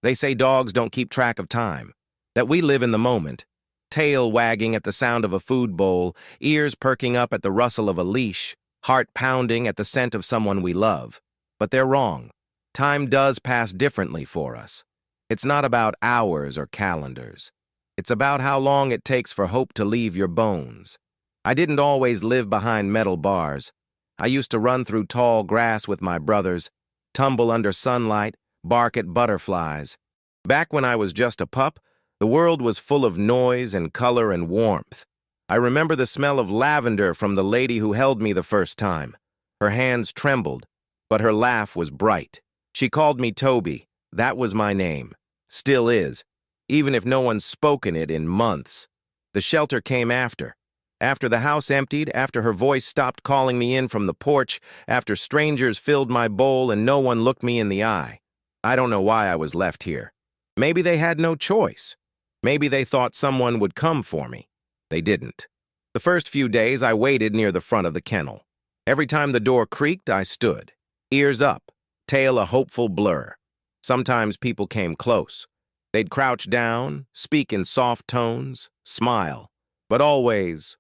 They say dogs don't keep track of time, that we live in the moment, tail wagging at the sound of a food bowl, ears perking up at the rustle of a leash, heart pounding at the scent of someone we love. But they're wrong. Time does pass differently for us. It's not about hours or calendars. It's about how long it takes for hope to leave your bones. I didn't always live behind metal bars. I used to run through tall grass with my brothers, tumble under sunlight, bark at butterflies. Back when I was just a pup, the world was full of noise and color and warmth. I remember the smell of lavender from the lady who held me the first time. Her hands trembled, but her laugh was bright. She called me Toby. That was my name. Still is, even if no one's spoken it in months. The shelter came after. After the house emptied, after her voice stopped calling me in from the porch, after strangers filled my bowl and no one looked me in the eye. I don't know why I was left here. Maybe they had no choice. Maybe they thought someone would come for me. They didn't. The first few days, I waited near the front of the kennel. Every time the door creaked, I stood, ears up, tail a hopeful blur. Sometimes people came close. They'd crouch down, speak in soft tones, smile. But always,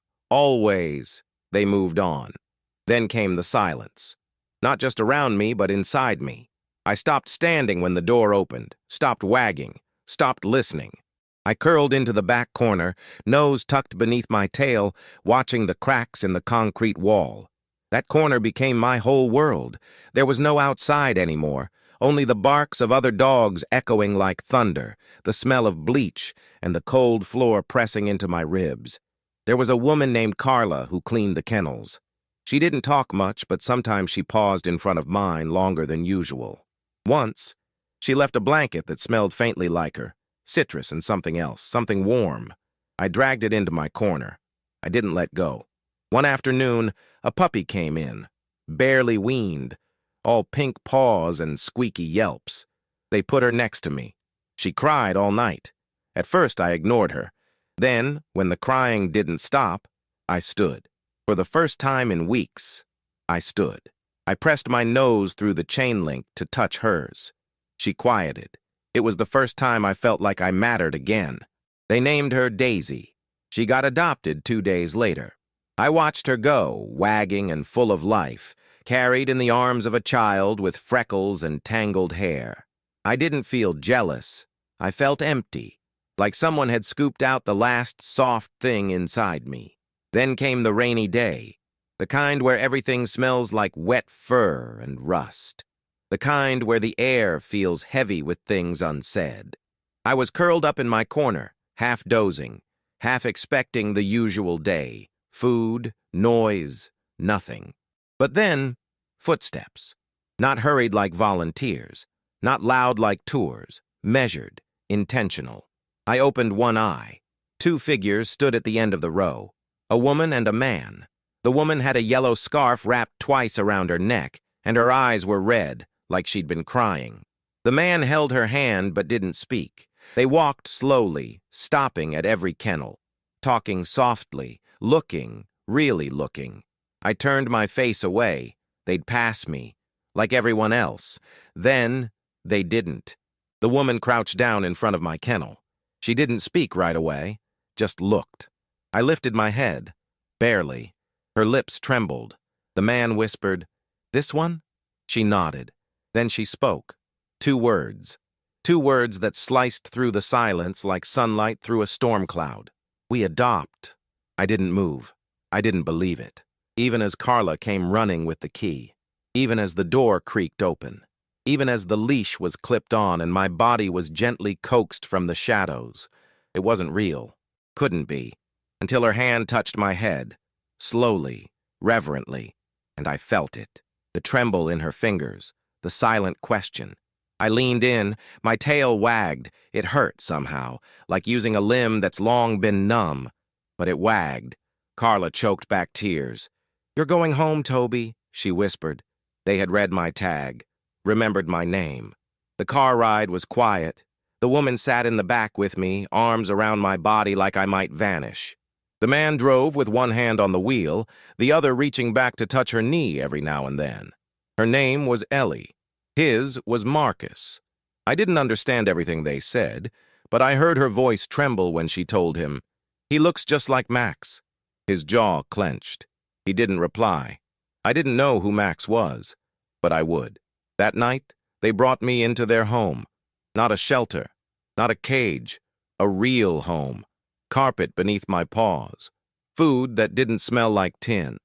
they moved on. Then came the silence. Not just around me, but inside me. I stopped standing when the door opened, stopped wagging, stopped listening. I curled into the back corner, nose tucked beneath my tail, watching the cracks in the concrete wall. That corner became my whole world. There was no outside anymore, only the barks of other dogs echoing like thunder, the smell of bleach, and the cold floor pressing into my ribs. There was a woman named Carla who cleaned the kennels. She didn't talk much, but sometimes she paused in front of mine longer than usual. Once, she left a blanket that smelled faintly like her, citrus and something else, something warm. I dragged it into my corner. I didn't let go. One afternoon, a puppy came in, barely weaned, all pink paws and squeaky yelps. They put her next to me. She cried all night. At first, I ignored her. Then, when the crying didn't stop, I stood. For the first time in weeks, I stood. I pressed my nose through the chain link to touch hers. She quieted. It was the first time I felt like I mattered again. They named her Daisy. She got adopted 2 days later. I watched her go, wagging and full of life, carried in the arms of a child with freckles and tangled hair. I didn't feel jealous. I felt empty, like someone had scooped out the last soft thing inside me. Then came the rainy day, the kind where everything smells like wet fur and rust. The kind where the air feels heavy with things unsaid. I was curled up in my corner, half dozing, half expecting the usual day. Food, noise, nothing. But then, footsteps. Not hurried like volunteers, not loud like tours, measured, intentional. I opened one eye. 2 figures stood at the end of the row, a woman and a man. The woman had a yellow scarf wrapped twice around her neck, and her eyes were red, like she'd been crying. The man held her hand but didn't speak. They walked slowly, stopping at every kennel, talking softly, looking, really looking. I turned my face away. They'd pass me, like everyone else. Then, they didn't. The woman crouched down in front of my kennel. She didn't speak right away, just looked. I lifted my head, barely. Her lips trembled. The man whispered, "This one?" She nodded. Then she spoke. 2 words. 2 words that sliced through the silence like sunlight through a storm cloud. "We adopt." I didn't move. I didn't believe it. Even as Carla came running with the key. Even as the door creaked open. Even as the leash was clipped on and my body was gently coaxed from the shadows. It wasn't real. Couldn't be. Until her hand touched my head. Slowly, reverently. And I felt it. The tremble in her fingers. The silent question. I leaned in, my tail wagged. It hurt somehow, like using a limb that's long been numb. But it wagged. Carla choked back tears. "You're going home, Toby," she whispered. They had read my tag, remembered my name. The car ride was quiet. The woman sat in the back with me, arms around my body like I might vanish. The man drove with one hand on the wheel, the other reaching back to touch her knee every now and then. Her name was Ellie. His was Marcus. I didn't understand everything they said, but I heard her voice tremble when she told him, "He looks just like Max." His jaw clenched. He didn't reply. I didn't know who Max was, but I would. That night, they brought me into their home. Not a shelter, not a cage, a real home. Carpet beneath my paws. Food that didn't smell like tin.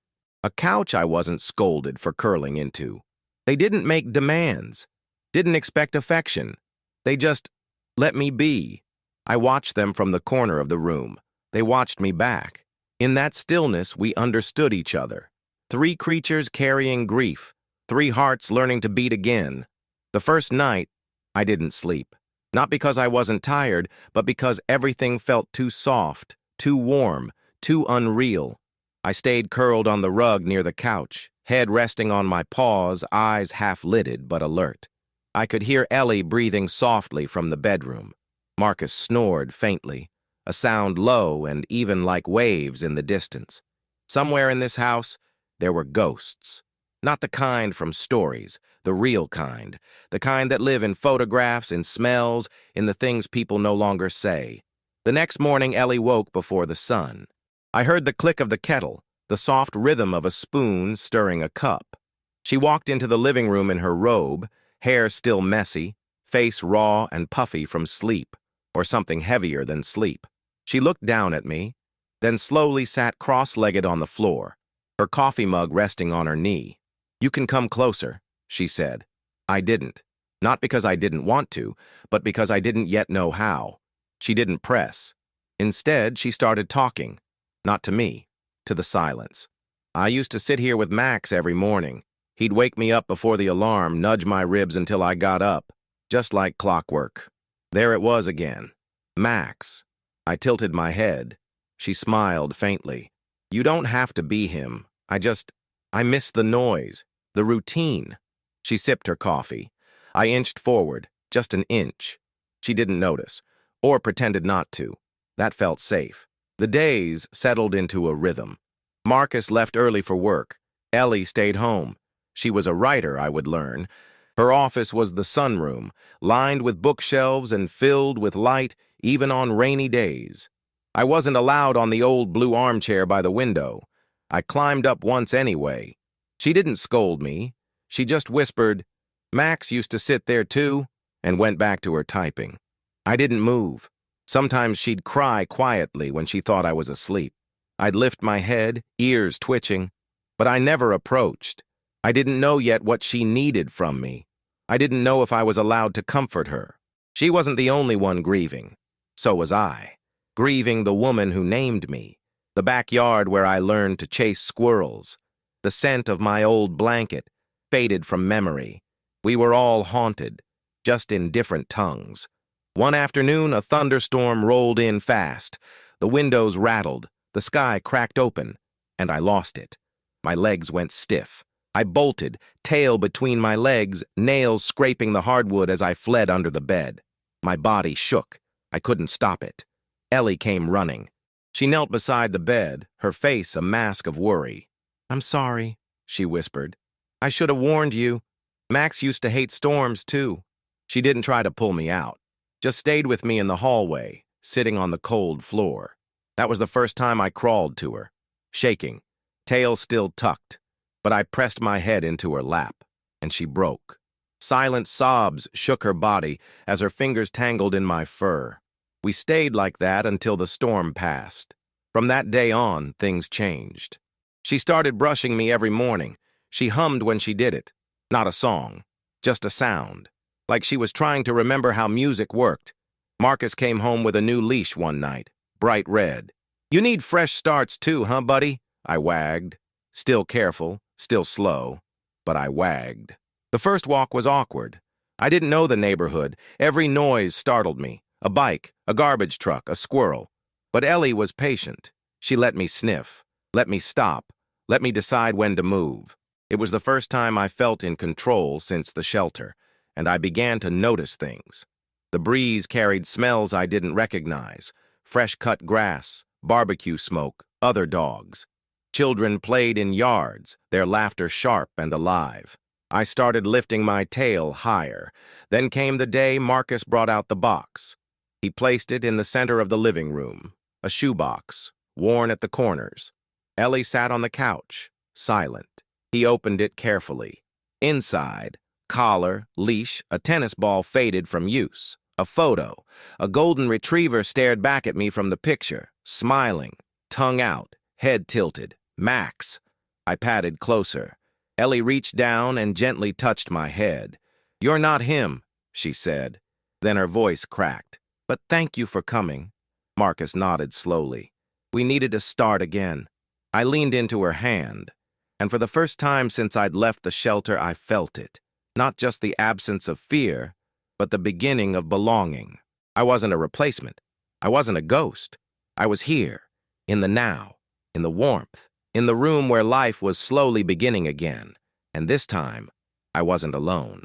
A couch I wasn't scolded for curling into. They didn't make demands. Didn't expect affection. They just let me be. I watched them from the corner of the room. They watched me back. In that stillness, we understood each other. Three creatures carrying grief. Three hearts learning to beat again. The first night, I didn't sleep. Not because I wasn't tired, but because everything felt too soft, too warm, too unreal. I stayed curled on the rug near the couch, head resting on my paws, eyes half-lidded but alert. I could hear Ellie breathing softly from the bedroom. Marcus snored faintly, a sound low and even like waves in the distance. Somewhere in this house, there were ghosts. Not the kind from stories, the real kind. The kind that live in photographs, in smells, in the things people no longer say. The next morning, Ellie woke before the sun. I heard the click of the kettle, the soft rhythm of a spoon stirring a cup. She walked into the living room in her robe, hair still messy, face raw and puffy from sleep, or something heavier than sleep. She looked down at me, then slowly sat cross-legged on the floor, her coffee mug resting on her knee. "You can come closer," she said. I didn't. Not because I didn't want to, but because I didn't yet know how. She didn't press. Instead, she started talking. Not to me, to the silence. "I used to sit here with Max every morning. He'd wake me up before the alarm, nudge my ribs until I got up, just like clockwork. There it was again. Max." I tilted my head. She smiled faintly. "You don't have to be him. I miss the noise, the routine." She sipped her coffee. I inched forward, just an inch. She didn't notice, or pretended not to. That felt safe. The days settled into a rhythm. Marcus left early for work. Ellie stayed home. She was a writer, I would learn. Her office was the sunroom, lined with bookshelves and filled with light, even on rainy days. I wasn't allowed on the old blue armchair by the window. I climbed up once anyway. She didn't scold me. She just whispered, "Max used to sit there too," and went back to her typing. I didn't move. Sometimes she'd cry quietly when she thought I was asleep. I'd lift my head, ears twitching, but I never approached. I didn't know yet what she needed from me. I didn't know if I was allowed to comfort her. She wasn't the only one grieving. So was I. Grieving the woman who named me. The backyard where I learned to chase squirrels. The scent of my old blanket, faded from memory. We were all haunted, just in different tongues. One afternoon, a thunderstorm rolled in fast. The windows rattled, the sky cracked open, and I lost it. My legs went stiff. I bolted, tail between my legs, nails scraping the hardwood as I fled under the bed. My body shook. I couldn't stop it. Ellie came running. She knelt beside the bed, her face a mask of worry. "I'm sorry," she whispered. "I should have warned you. Max used to hate storms, too." She didn't try to pull me out. Just stayed with me in the hallway, sitting on the cold floor. That was the first time I crawled to her, shaking, tail still tucked, but I pressed my head into her lap, and she broke. Silent sobs shook her body as her fingers tangled in my fur. We stayed like that until the storm passed. From that day on, things changed. She started brushing me every morning. She hummed when she did it. Not a song, just a sound. Like she was trying to remember how music worked. Marcus came home with a new leash one night, bright red. "You need fresh starts too, huh, buddy?" I wagged. Still careful, still slow, but I wagged. The first walk was awkward. I didn't know the neighborhood. Every noise startled me. A bike, a garbage truck, a squirrel. But Ellie was patient. She let me sniff, let me stop, let me decide when to move. It was the first time I felt in control since the shelter, and I began to notice things. The breeze carried smells I didn't recognize. Fresh-cut grass, barbecue smoke, other dogs. Children played in yards, their laughter sharp and alive. I started lifting my tail higher. Then came the day Marcus brought out the box. He placed it in the center of the living room, a shoebox, worn at the corners. Ellie sat on the couch, silent. He opened it carefully. Inside, collar, leash, a tennis ball faded from use. A photo. A golden retriever stared back at me from the picture, smiling, tongue out, head tilted. Max. I patted closer. Ellie reached down and gently touched my head. "You're not him," she said. Then her voice cracked. "But thank you for coming." Marcus nodded slowly. We needed to start again. I leaned into her hand, and for the first time since I'd left the shelter, I felt it. Not just the absence of fear, but the beginning of belonging. I wasn't a replacement. I wasn't a ghost. I was here, in the now, in the warmth, in the room where life was slowly beginning again. And this time, I wasn't alone.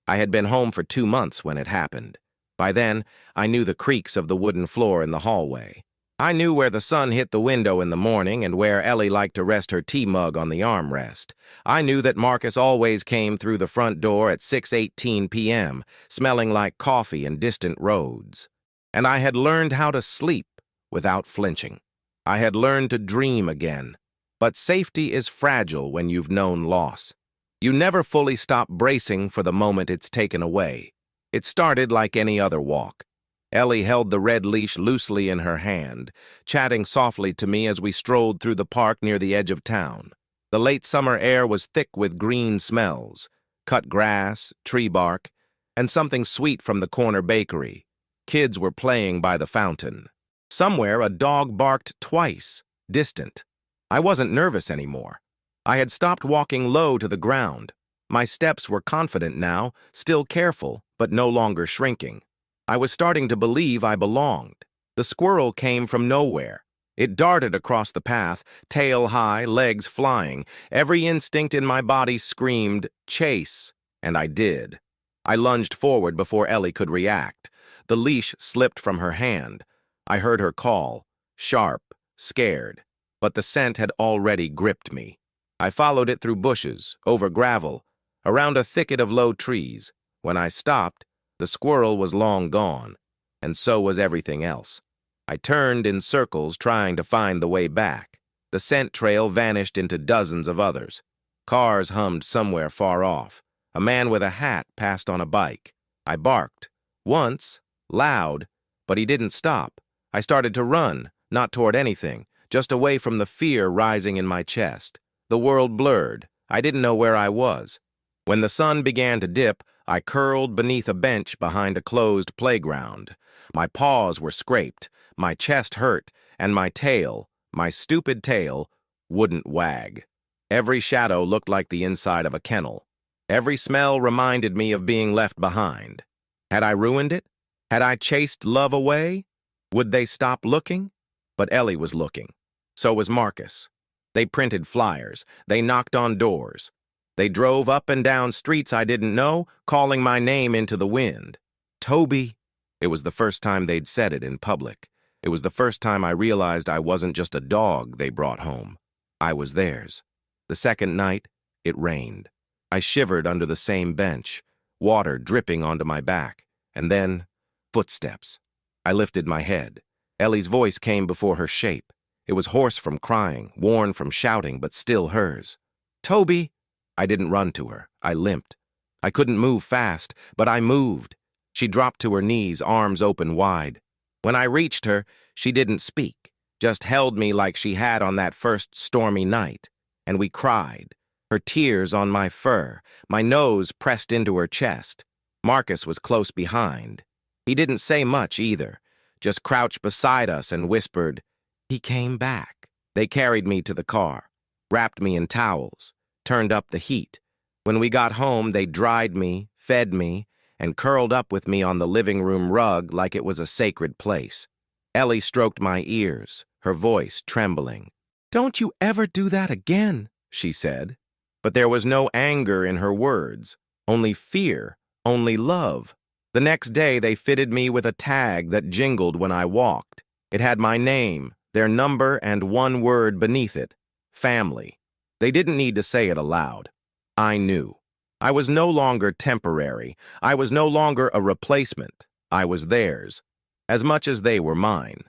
I had been home for 2 months when it happened. By then, I knew the creaks of the wooden floor in the hallway. I knew where the sun hit the window in the morning and where Ellie liked to rest her tea mug on the armrest. I knew that Marcus always came through the front door at 6:18 p.m., smelling like coffee and distant roads. And I had learned how to sleep without flinching. I had learned to dream again. But safety is fragile when you've known loss. You never fully stop bracing for the moment it's taken away. It started like any other walk. Ellie held the red leash loosely in her hand, chatting softly to me as we strolled through the park near the edge of town. The late summer air was thick with green smells, cut grass, tree bark, and something sweet from the corner bakery. Kids were playing by the fountain. Somewhere a dog barked twice, distant. I wasn't nervous anymore. I had stopped walking low to the ground. My steps were confident now, still careful, but no longer shrinking. I was starting to believe I belonged. The squirrel came from nowhere. It darted across the path, tail high, legs flying. Every instinct in my body screamed, "Chase," and I did. I lunged forward before Ellie could react. The leash slipped from her hand. I heard her call, sharp, scared, but the scent had already gripped me. I followed it through bushes, over gravel, around a thicket of low trees. When I stopped, the squirrel was long gone, and so was everything else. I turned in circles trying to find the way back. The scent trail vanished into dozens of others. Cars hummed somewhere far off. A man with a hat passed on a bike. I barked. Once, loud, but he didn't stop. I started to run, not toward anything, just away from the fear rising in my chest. The world blurred. I didn't know where I was. When the sun began to dip, I curled beneath a bench behind a closed playground. My paws were scraped, my chest hurt, and my tail, my stupid tail, wouldn't wag. Every shadow looked like the inside of a kennel. Every smell reminded me of being left behind. Had I ruined it? Had I chased love away? Would they stop looking? But Ellie was looking. So was Marcus. They printed flyers. They knocked on doors. They drove up and down streets I didn't know, calling my name into the wind. Toby. It was the first time they'd said it in public. It was the first time I realized I wasn't just a dog they brought home. I was theirs. The second night, it rained. I shivered under the same bench, water dripping onto my back. And then, footsteps. I lifted my head. Ellie's voice came before her shape. It was hoarse from crying, worn from shouting, but still hers. "Toby!" I didn't run to her. I limped. I couldn't move fast, but I moved. She dropped to her knees, arms open wide. When I reached her, she didn't speak, just held me like she had on that first stormy night. And we cried, her tears on my fur, my nose pressed into her chest. Marcus was close behind. He didn't say much either, just crouched beside us and whispered, "He came back." They carried me to the car, wrapped me in towels, turned up the heat. When we got home, they dried me, fed me, and curled up with me on the living room rug like it was a sacred place. Ellie stroked my ears, her voice trembling. "Don't you ever do that again," she said. But there was no anger in her words, only fear, only love. The next day, they fitted me with a tag that jingled when I walked. It had my name, their number, and one word beneath it, family. They didn't need to say it aloud. I knew. I was no longer temporary. I was no longer a replacement. I was theirs, as much as they were mine.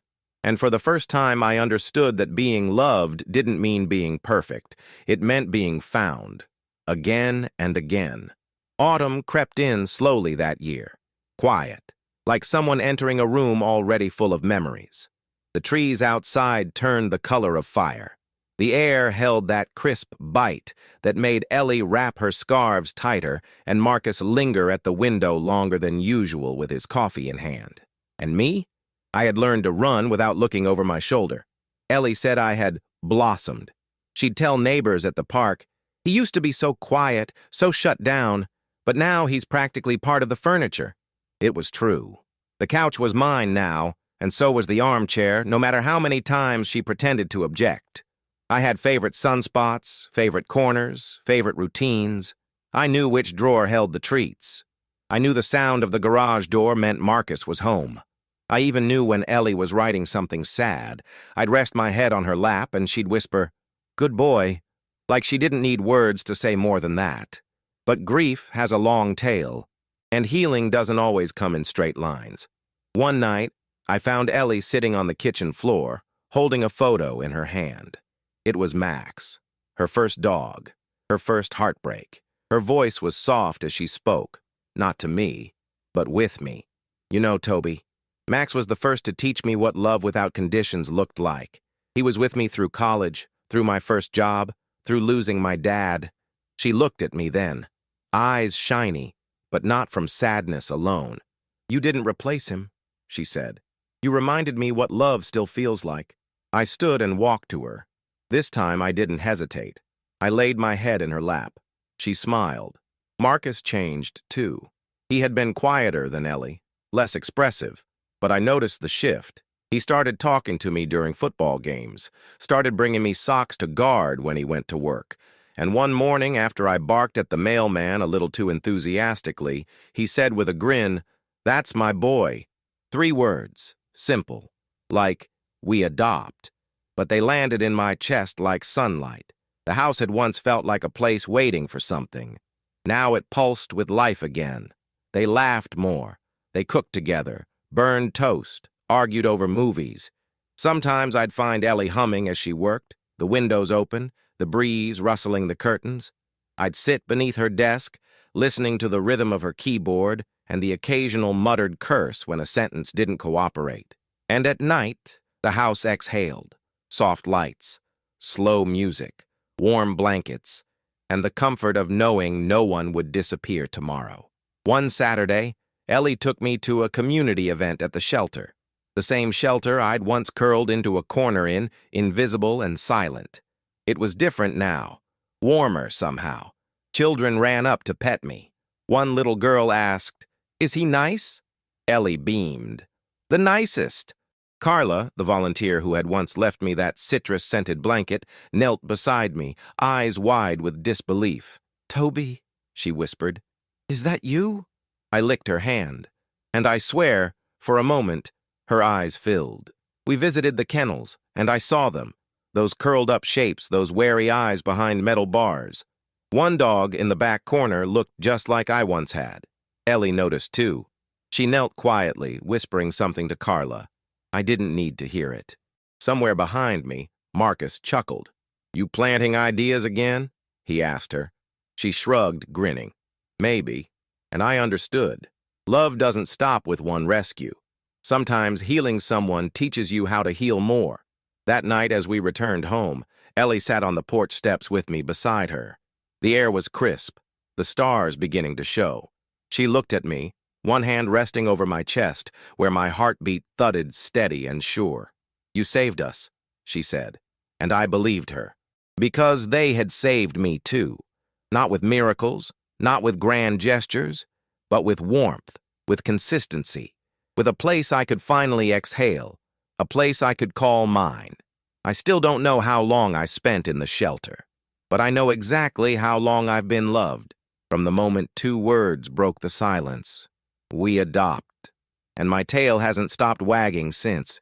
And for the first time, I understood that being loved didn't mean being perfect. It meant being found, again and again. Autumn crept in slowly that year, quiet, like someone entering a room already full of memories. The trees outside turned the color of fire. The air held that crisp bite that made Ellie wrap her scarves tighter and Marcus linger at the window longer than usual with his coffee in hand. And me? I had learned to run without looking over my shoulder. Ellie said I had blossomed. She'd tell neighbors at the park, "He used to be so quiet, so shut down, but now he's practically part of the furniture." It was true. The couch was mine now, and so was the armchair, no matter how many times she pretended to object. I had favorite sunspots, favorite corners, favorite routines. I knew which drawer held the treats. I knew the sound of the garage door meant Marcus was home. I even knew when Ellie was writing something sad. I'd rest my head on her lap and she'd whisper, "Good boy," like she didn't need words to say more than that. But grief has a long tail, and healing doesn't always come in straight lines. One night, I found Ellie sitting on the kitchen floor, holding a photo in her hand. It was Max, her first dog, her first heartbreak. Her voice was soft as she spoke, not to me, but with me. "You know, Toby, Max was the first to teach me what love without conditions looked like. He was with me through college, through my first job, through losing my dad." She looked at me then, eyes shiny, but not from sadness alone. "You didn't replace him," she said. "You reminded me what love still feels like." I stood and walked to her. This time I didn't hesitate. I laid my head in her lap. She smiled. Marcus changed, too. He had been quieter than Ellie, less expressive, but I noticed the shift. He started talking to me during football games, started bringing me socks to guard when he went to work, and one morning after I barked at the mailman a little too enthusiastically, he said with a grin, "That's my boy." 3 words, simple, like, "We adopt." But they landed in my chest like sunlight. The house had once felt like a place waiting for something. Now it pulsed with life again. They laughed more. They cooked together, burned toast, argued over movies. Sometimes I'd find Ellie humming as she worked, the windows open, the breeze rustling the curtains. I'd sit beneath her desk, listening to the rhythm of her keyboard and the occasional muttered curse when a sentence didn't cooperate. And at night, the house exhaled. Soft lights, slow music, warm blankets, and the comfort of knowing no one would disappear tomorrow. One Saturday, Ellie took me to a community event at the shelter. The same shelter I'd once curled into a corner in, invisible and silent. It was different now, warmer somehow. Children ran up to pet me. One little girl asked, "Is he nice?" Ellie beamed. "The nicest." Carla, the volunteer who had once left me that citrus-scented blanket, knelt beside me, eyes wide with disbelief. "Toby," she whispered, "is that you?" I licked her hand, and I swear, for a moment, her eyes filled. We visited the kennels, and I saw them, those curled-up shapes, those wary eyes behind metal bars. One dog in the back corner looked just like I once had. Ellie noticed, too. She knelt quietly, whispering something to Carla. I didn't need to hear it. Somewhere behind me, Marcus chuckled. "You planting ideas again?" he asked her. She shrugged, grinning. "Maybe." And I understood. Love doesn't stop with one rescue. Sometimes healing someone teaches you how to heal more. That night as we returned home, Ellie sat on the porch steps with me beside her. The air was crisp, the stars beginning to show. She looked at me, one hand resting over my chest, where my heartbeat thudded steady and sure. "You saved us," she said, and I believed her. Because they had saved me too. Not with miracles, not with grand gestures, but with warmth, with consistency, with a place I could finally exhale, a place I could call mine. I still don't know how long I spent in the shelter, but I know exactly how long I've been loved, from the moment 2 words broke the silence. "We adopt." And my tail hasn't stopped wagging since.